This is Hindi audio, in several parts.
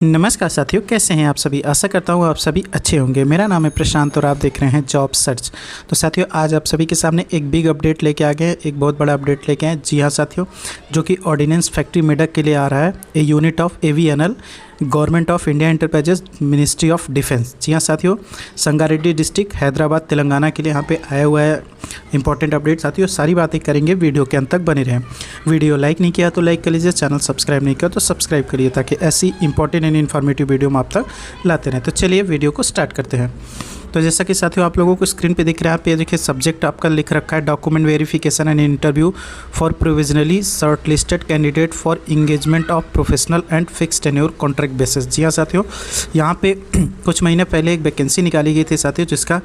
नमस्कार साथियों, कैसे हैं आप सभी। आशा करता हूँ आप सभी अच्छे होंगे। मेरा नाम है प्रशांत और आप देख रहे हैं जॉब सर्च। तो साथियों, आज आप सभी के सामने एक बिग अपडेट लेके आ गए हैं, एक बहुत बड़ा अपडेट लेके आए। जी हाँ साथियों, जो कि ऑर्डिनेंस फैक्ट्री मेडक के लिए आ रहा है। A unit of AVNL, government of India enterprises, ministry of defence. जी हाँ साथियों, संगारेड्डी डिस्ट्रिक्ट, हैदराबाद, तेलंगाना के लिए यहाँ पे आया हुआ है इंपॉर्टेंट अपडेट। साथियों, सारी बातें करेंगे, वीडियो के अंत तक बने रहें। वीडियो लाइक नहीं किया तो लाइक कर लीजिए, चैनल सब्सक्राइब नहीं किया तो सब्सक्राइब करिए, ताकि ऐसी इंपॉर्टेंट एंड इन्फॉर्मेटिव वीडियो हम आप तक लाते रहें। तो चलिए वीडियो को स्टार्ट करते हैं। तो जैसा कि साथियों आप लोगों को स्क्रीन पे दिख रहा है, आप ये देखिए सब्जेक्ट आपका लिख रखा है document verification and interview for provisionally short listed candidate for engagement of professional and fix tenure contract basis. जी हाँ साथियों, यहाँ पे कुछ महीने पहले एक वैकेंसी निकाली गई थी साथियों, जिसका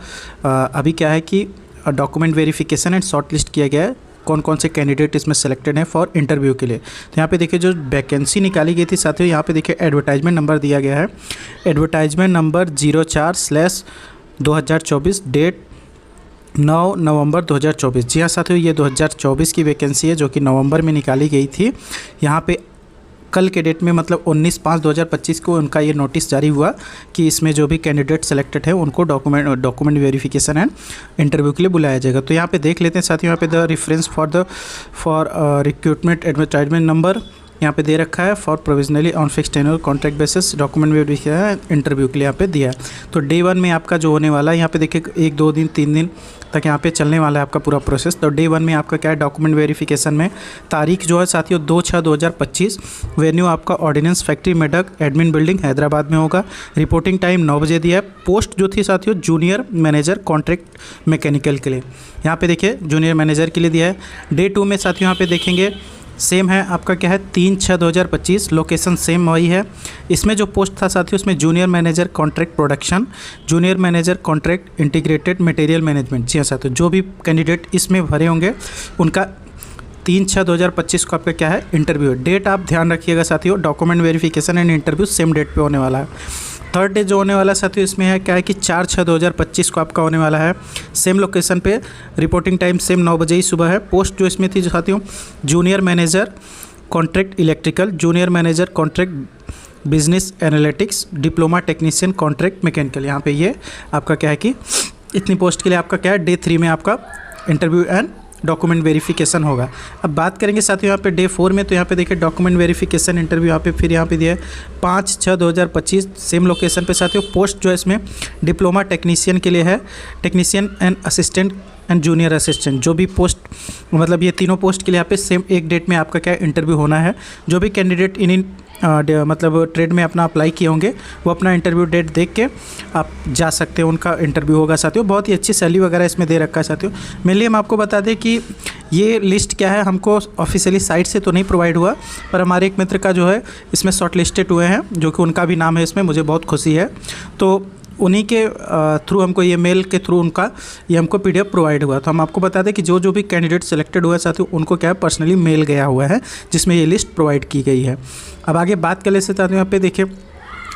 अभी क्या है कि document verification and short list किया गया है। कौन कौन से कैंडिडेट इसमें सेलेक्टेड हैं फॉर इंटरव्यू के लिए। तो यहाँ पे देखिए जो वैकेंसी निकाली गई थी साथियों, यहाँ पे देखिए एडवर्टाइजमेंट नंबर दिया गया है। एडवर्टाइजमेंट नंबर 04/2024, डेट 9 नवंबर 2024। जी हाँ साथियों, ये 2024 की वैकेंसी है जो कि नवंबर में निकाली गई थी। यहाँ पे कल के डेट में मतलब 19/5/2025 को उनका ये नोटिस जारी हुआ कि इसमें जो भी कैंडिडेट सेलेक्टेड है उनको डॉक्यूमेंट वेरिफिकेशन एंड इंटरव्यू के लिए बुलाया जाएगा। तो यहाँ पे देख लेते हैं साथियों, यहाँ पे the reference for recruitment advertisement number यहाँ पे दे रखा है for provisionally on fix tenure contract basis document verification interview के लिए यहाँ पे दिया है। तो डे 1 में आपका जो होने वाला है, यहाँ पे देखिए 1 2 दिन 3 दिन तक यहाँ पे चलने वाला है आपका पूरा प्रोसेस। तो डे 1 में आपका क्या है, डॉक्यूमेंट वेरिफिकेशन में तारीख जो है साथियों 2/6/2025, वेन्यू आपका ordnance factory Medak, admin building, Hyderabad में होगा। रिपोर्टिंग टाइम 9 बजे दिया है। पोस्ट जो थी साथियों जूनियर मैनेजर कॉन्ट्रैक्ट मैकेनिकल के लिए, यहाँ पे देखिए जूनियर मैनेजर के लिए दिया है। डे 2 में साथियों यहाँ पे देखेंगे सेम है आपका क्या है 3/6/2025, लोकेशन सेम वही है। इसमें जो पोस्ट था साथियों, उसमें junior manager contract production, junior manager contract integrated material management. जी हाँ साथियों, जो भी कैंडिडेट इसमें भरे होंगे उनका 3/6/2025 को आपका क्या है इंटरव्यू है। डेट आप ध्यान रखिएगा साथियों, document verification and interview same date पे होने वाला है। थर्ड डे जो होने वाला है साथियों, इसमें है क्या है कि 4/6/2025 को आपका होने वाला है सेम लोकेशन पे। रिपोर्टिंग टाइम सेम 9 बजे ही सुबह है। पोस्ट जो इसमें थी जो साथियों junior manager contract electrical, junior manager contract business analytics, diploma technician contract mechanical. यहाँ पे ये आपका क्या है कि इतनी पोस्ट के लिए आपका क्या है डे 3 में आपका इंटरव्यू एंड डॉक्यूमेंट वेरिफिकेशन होगा। अब बात करेंगे साथियों यहाँ पे डे 4 में, तो यहाँ पे देखिए डॉक्यूमेंट वेरिफिकेशन इंटरव्यू यहाँ पे फिर यहाँ पे दिया है 5/6/2025 सेम लोकेशन पे साथियों। पोस्ट जो है इसमें डिप्लोमा टेक्नीशियन के लिए है, technician and assistant and junior assistant. जो भी पोस्ट मतलब ये तीनों पोस्ट के लिए यहाँ पे सेम एक डेट में आपका क्या इंटरव्यू होना है। जो भी कैंडिडेट इन मतलब ट्रेड में अपना अप्लाई किए होंगे वो अपना इंटरव्यू डेट देख के आप जा सकते हैं, उनका इंटरव्यू होगा साथियों। बहुत ही अच्छी सैलरी वगैरह इसमें दे रखा है साथियों। मेनली हम आपको बता दें कि ये लिस्ट क्या है, हमको ऑफिशियली साइट से तो नहीं प्रोवाइड हुआ, पर हमारे एक मित्र का जो है इसमें शॉर्ट लिस्टेड हुए हैं, जो कि उनका भी नाम है इसमें, मुझे बहुत खुशी है। तो उन्हीं के थ्रू हमको ये मेल के थ्रू उनका ये हमको PDF प्रोवाइड हुआ। तो हम आपको बता दें कि जो भी कैंडिडेट सेलेक्टेड हुआ है साथियों उनको क्या है पर्सनली मेल गया हुआ है, जिसमें ये लिस्ट प्रोवाइड की गई है। अब आगे बात कर लेते हैं, यहाँ पे देखिए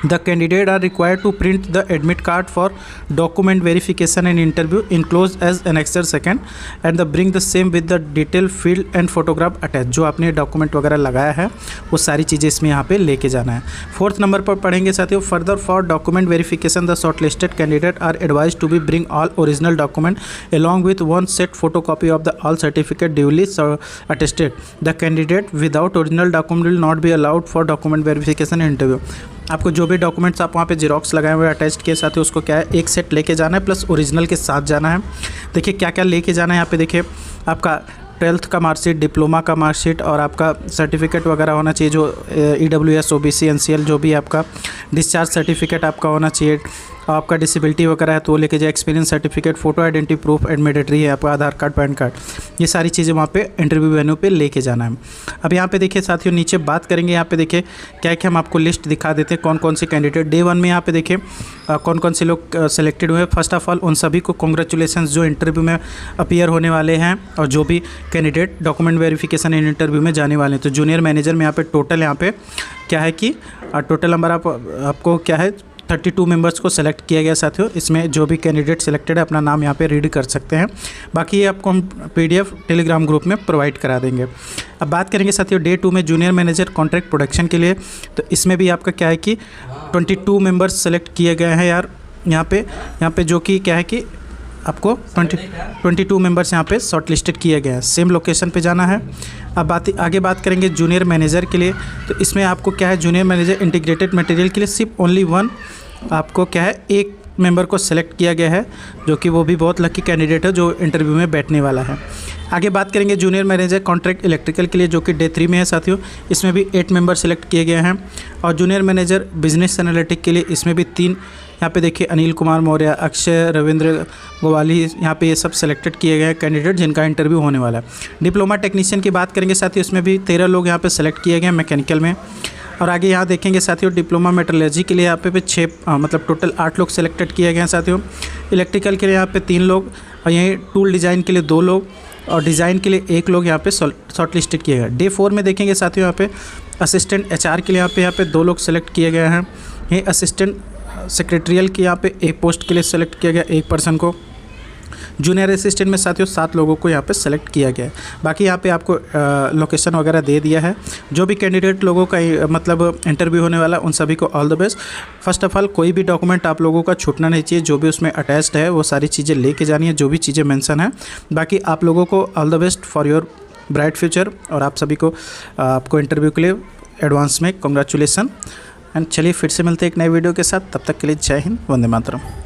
the candidate are required to print the admit card for document verification and interview enclose as annexure second and the bring the same with the detail field and photograph attach. जो आपने डॉक्यूमेंट वगैरह लगाया है वो सारी चीज़ें इसमें यहाँ पे लेके जाना है। 4th नंबर पर पढ़ेंगे साथियों, further for document verification the short listed candidate are advise to be bring all original document along with 1 set photocopy of the all certificate duly attested. The candidate without original document will not be allowed for document verification interview. आपको जो भी डॉक्यूमेंट्स आप वहाँ पे जेरोक्स लगाए हुए अटैच किए साथ ही उसको क्या है एक सेट लेके जाना है, प्लस ओरिजिनल के साथ जाना है। देखिए क्या क्या लेके जाना है, यहाँ पे देखिए आपका 12th का मार्कशीट, डिप्लोमा का मार्कशीट और आपका सर्टिफिकेट वगैरह होना चाहिए, जो EWS OBC NCL जो भी आपका डिस्चार्ज सर्टिफिकेट आपका होना चाहिए। आपका डिसेबिलिटी वगैरह है तो वो लेके जाए, experience certificate, photo identity proof and mandatory है आपका आधार कार्ड, पैन कार्ड, ये सारी चीज़ें वहाँ पे इंटरव्यू वेन्यू पे लेके जाना है। अब यहाँ पे देखिए साथियों नीचे बात करेंगे, यहाँ पे देखिए क्या हम आपको लिस्ट दिखा देते हैं कौन कौन से कैंडिडेट डे 1 में यहाँ पे देखिए कौन कौन से लोग सेलेक्टेड हुए। फर्स्ट ऑफ ऑल उन सभी को कॉन्ग्रेचुलेसन जो इंटरव्यू में अपीयर होने वाले हैं और जो भी candidate document verification in interview में जाने वाले हैं। तो जूनियर मैनेजर में यहाँ पे टोटल यहाँ पे क्या है कि टोटल नंबर आपको क्या है 32 मेंबर्स को सेलेक्ट किया गया साथियों। इसमें जो भी कैंडिडेट सिलेक्टेड है अपना नाम यहाँ पे रीड कर सकते हैं। बाकी ये आपको हम PDF टेलीग्राम ग्रुप में प्रोवाइड करा देंगे। अब बात करेंगे साथियों डे 2 में जूनियर मैनेजर कॉन्ट्रैक्ट प्रोडक्शन के लिए। तो इसमें भी आपका क्या है कि 22 मेंबर्स सेलेक्ट किए गए हैं यार यहाँ पे जो कि क्या है कि आपको 22 मेंबर्स यहाँ पे शॉर्ट लिस्टेड किए गए हैं। सेम लोकेशन पे जाना है। अब आगे बात करेंगे जूनियर मैनेजर के लिए। तो इसमें आपको क्या है जूनियर मैनेजर इंटीग्रेटेड मटेरियल के लिए सिर्फ ओनली 1 आपको क्या है एक मेंबर को सेलेक्ट किया गया है, जो कि वो भी बहुत लकी कैंडिडेट है जो इंटरव्यू में बैठने वाला है। आगे बात करेंगे जूनियर मैनेजर कॉन्ट्रैक्ट इलेक्ट्रिकल के लिए, जो कि डे 3 में है साथियों। इसमें भी 8 मेंबर सेलेक्ट किए गए हैं। और जूनियर मैनेजर बिजनेस एनालिटिक के लिए इसमें भी 3 यहाँ पे देखिए अनिल कुमार मौर्य, अक्षय रविंद्र गोवाली, यहाँ पे ये सब सेलेक्टेड किए गए हैं कैंडिडेट जिनका इंटरव्यू होने वाला है। डिप्लोमा टेक्नीशियन की बात करेंगे साथियों, इसमें भी 13 लोग यहाँ पे सेलेक्ट किए गए हैं मैकेनिकल में। और आगे यहाँ देखेंगे साथियों डिप्लोमा मेट्रोलॉजी के लिए यहाँ पे 6 मतलब टोटल 8 लोग सेलेक्टेड किए गए हैं साथियों। इलेक्ट्रिकल के लिए यहाँ पे 3 लोग और यहीं टूल डिज़ाइन के लिए 2 लोग और डिज़ाइन के लिए 1 लोग यहाँ पे शॉर्ट लिस्टेड किए गए। डे 4 में देखेंगे साथियों यहाँ पे असिस्टेंट HR के लिए यहाँ पे 2 लोग सेलेक्ट किए गए हैं। ये असिस्टेंट सेक्रेटरियल की यहाँ पे एक पोस्ट के लिए सेलेक्ट किया गया 1 पर्सन को। जूनियर असिस्टेंट में साथियों 7 लोगों को यहाँ पे सेलेक्ट किया गया है। बाकी यहाँ पे आपको लोकेशन वगैरह दे दिया है। जो भी कैंडिडेट लोगों का मतलब इंटरव्यू होने वाला उन सभी को all the best. First of all कोई भी डॉक्यूमेंट आप लोगों का छूटना नहीं चाहिए, जो भी उसमें अटैच्ड है वो सारी चीज़ें लेके जानी है, जो भी चीज़ें मेंशन है। बाकी आप लोगों को all the best for your bright future और आप सभी को आपको इंटरव्यू के लिए एडवांस में कॉन्ग्रेचुलेसन। एंड चलिए फिर से मिलते हैं एक नए वीडियो के साथ, तब तक के लिए जय हिंद, वंदे मातरम।